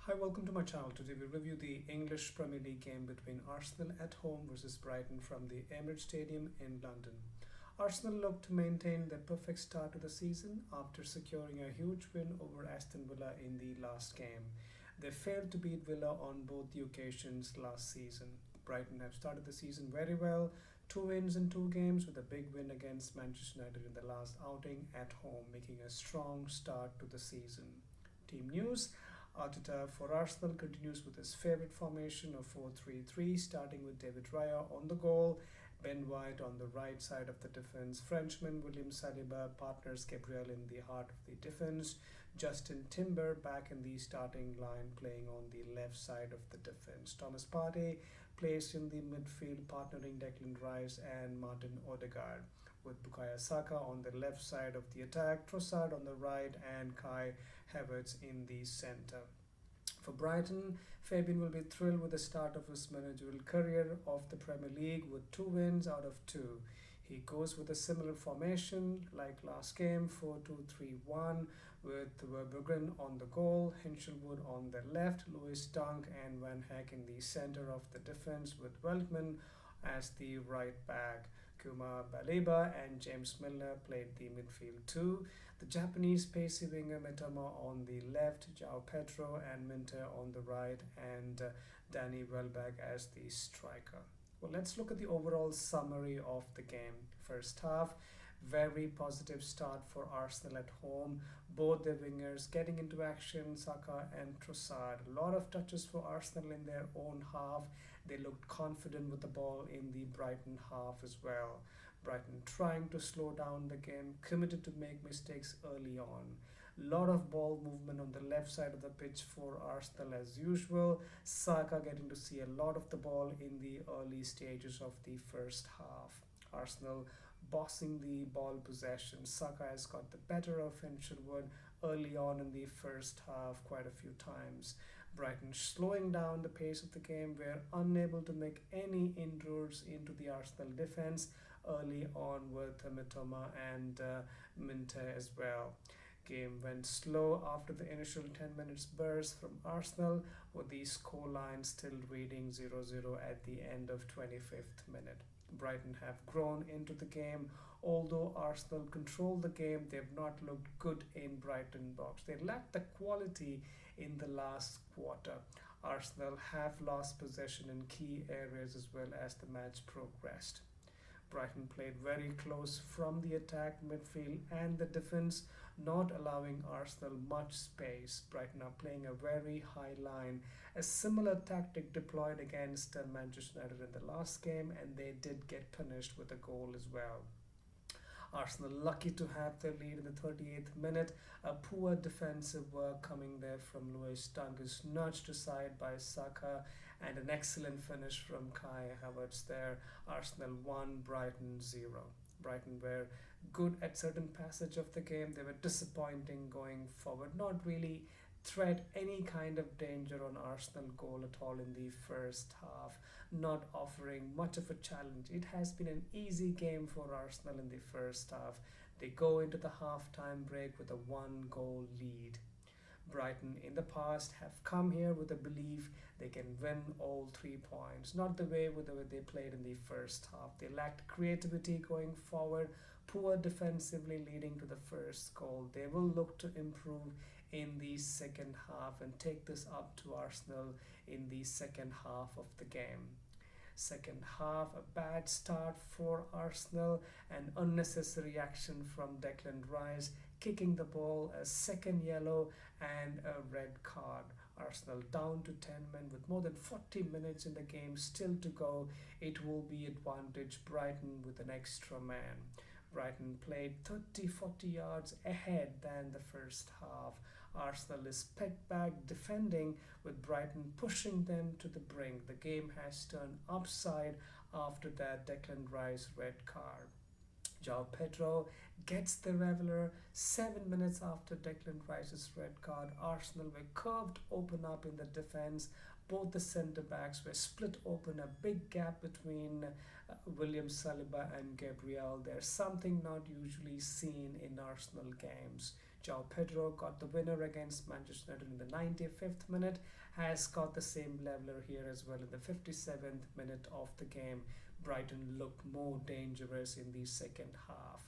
Hi, welcome to my channel. Today we review the English Premier League game between Arsenal at home versus Brighton from the Emirates Stadium in London. Arsenal looked to maintain their perfect start to the season after securing a huge win over Aston Villa in the last game. They failed to beat Villa on both the occasions last season. Brighton have started the season very well, two wins in two games with a big win against Manchester United in the last outing at home, making a strong start to the season. Team news: Arteta for Arsenal continues with his favourite formation of 4-3-3, starting with David Raya on the goal, Ben White on the right side of the defence, Frenchman William Saliba partners Gabriel in the heart of the defence, Justin Timber back in the starting line playing on the left side of the defence, Thomas Partey placed in the midfield partnering Declan Rice and Martin Odegaard, with Bukayo Saka on the left side of the attack, Trossard on the right, and Kai Havertz in the centre. For Brighton, Fabian will be thrilled with the start of his managerial career of the Premier League with two wins out of two. He goes with a similar formation like last game, 4-2-3-1, with Verbruggen on the goal, Hinchelwood on the left, Lewis Dunk and Van Hecke in the centre of the defence, with Veltman as the right back. Kuma Baleba and James Milner played the midfield too. The Japanese pacey winger Mitoma on the left, João Pedro and Minter on the right, and Danny Welbeck as the striker. Well, let's look at the overall summary of the game. First half, very positive start for Arsenal at home. Both their wingers getting into action, Saka and Trossard. A lot of touches for Arsenal in their own half. They looked confident with the ball in the Brighton half as well. Brighton trying to slow down the game, committed to make mistakes early on. Lot of ball movement on the left side of the pitch for Arsenal as usual. Saka getting to see a lot of the ball in the early stages of the first half. Arsenal bossing the ball possession. Saka has got the better of Hinchelwood early on in the first half quite a few times. Brighton slowing down the pace of the game, were unable to make any inroads into the Arsenal defense early on with Mitoma and Minter as well. Game went slow after the initial 10 minutes burst from Arsenal, with the scoreline still reading 0-0 at the end of 25th minute. Brighton have grown into the game. Although Arsenal control the game, they've not looked good in Brighton box. They lacked the quality in the last quarter. Arsenal have lost possession in key areas as well as the match progressed. Brighton played very close from the attack, midfield, and the defense, not allowing Arsenal much space. Brighton are playing a very high line, a similar tactic deployed against Manchester United in the last game, and they did get punished with a goal as well. Arsenal lucky to have their lead in the 38th minute. A poor defensive work coming there from Lewis Dunk is nudged aside by Saka, and an excellent finish from Kai Havertz there. Arsenal 1, Brighton 0. Brighton were good at certain passage of the game. They were disappointing going forward. Not really threat any kind of danger on Arsenal goal at all in the first half, not offering much of a challenge. It has been an easy game for Arsenal in the first half. They go into the half-time break with a one-goal lead. Brighton in the past have come here with a belief they can win all 3 points. Not the way with the way they played in the first half. They lacked creativity going forward, poor defensively leading to the first goal. They will look to improve in the second half and take this up to Arsenal in the second half of the game. Second half, a bad start for Arsenal, an unnecessary action from Declan Rice, kicking the ball, a second yellow and a red card. Arsenal down to 10 men with more than 40 minutes in the game still to go. It will be advantage Brighton with an extra man. Brighton played 30-40 yards ahead than the first half. Arsenal is pegged back defending, with Brighton pushing them to the brink. The game has turned upside after that Declan Rice red card. João Pedro gets the reveler 7 minutes after Declan Rice's red card. Arsenal were curved open up in the defense. Both the centre backs were split open, a big gap between William Saliba and Gabriel. There's something not usually seen in Arsenal games. João Pedro got the winner against Manchester United in the 95th minute, has got the same leveler here as well in the 57th minute of the game. Brighton looked more dangerous in the second half.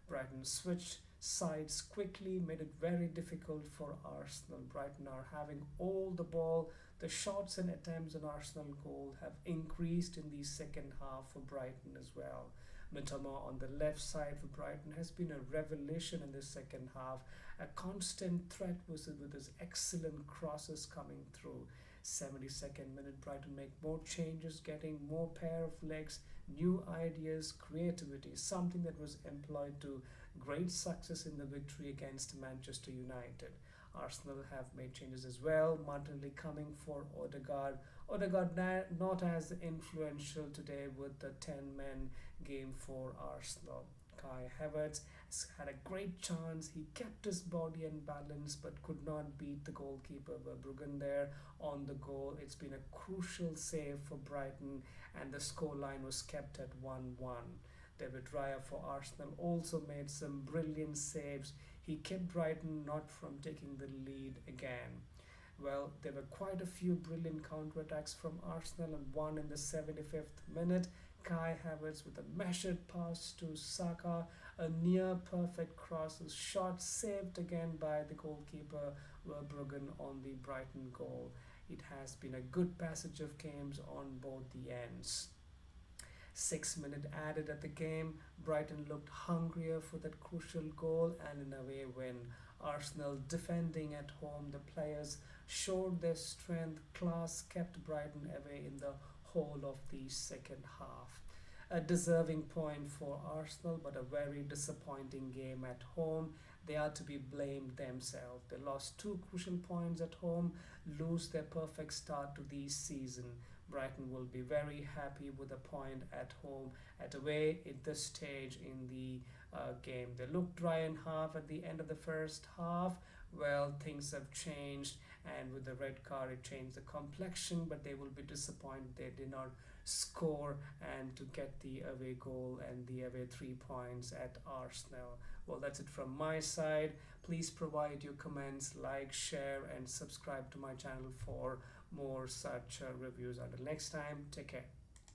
Brighton switched sides quickly, made it very difficult for Arsenal. Brighton are having all the ball. The shots and attempts on Arsenal goal have increased in the second half for Brighton as well. Mitoma on the left side for Brighton has been a revelation in the second half. A constant threat with his excellent crosses coming through. 72nd minute, Brighton make more changes, getting more pair of legs, new ideas, creativity, something that was employed to great success in the victory against Manchester United. Arsenal have made changes as well. Martinelli coming for Odegaard. Odegaard not as influential today with the 10-man game for Arsenal. Kai Havertz has had a great chance. He kept his body and balance but could not beat the goalkeeper Verbruggen there on the goal. It's been a crucial save for Brighton and the scoreline was kept at 1-1. David Raya for Arsenal also made some brilliant saves. He kept Brighton not from taking the lead again. Well, there were quite a few brilliant counterattacks from Arsenal and one in the 75th minute. Kai Havertz with a measured pass to Saka, a near perfect cross, a shot saved again by the goalkeeper Verbruggen on the Brighton goal. It has been a good passage of games on both the ends. 6 minutes added at the game, Brighton looked hungrier for that crucial goal and an away win. Arsenal defending at home, the players showed their strength, class, kept Brighton away in the whole of the second half. A deserving point for Arsenal, but a very disappointing game at home. They are to be blamed themselves. They lost two crucial points at home, lose their perfect start to the season. Brighton will be very happy with a point at home. At away at this stage in the game, they looked dry and half at the end of the first half. Well, things have changed, and with the red card it changed the complexion, but they will be disappointed they did not score and to get the away goal and the away 3 points at Arsenal. Well, that's it from my side. Please provide your comments, like, share and subscribe to my channel for more such reviews. Until next time, take care.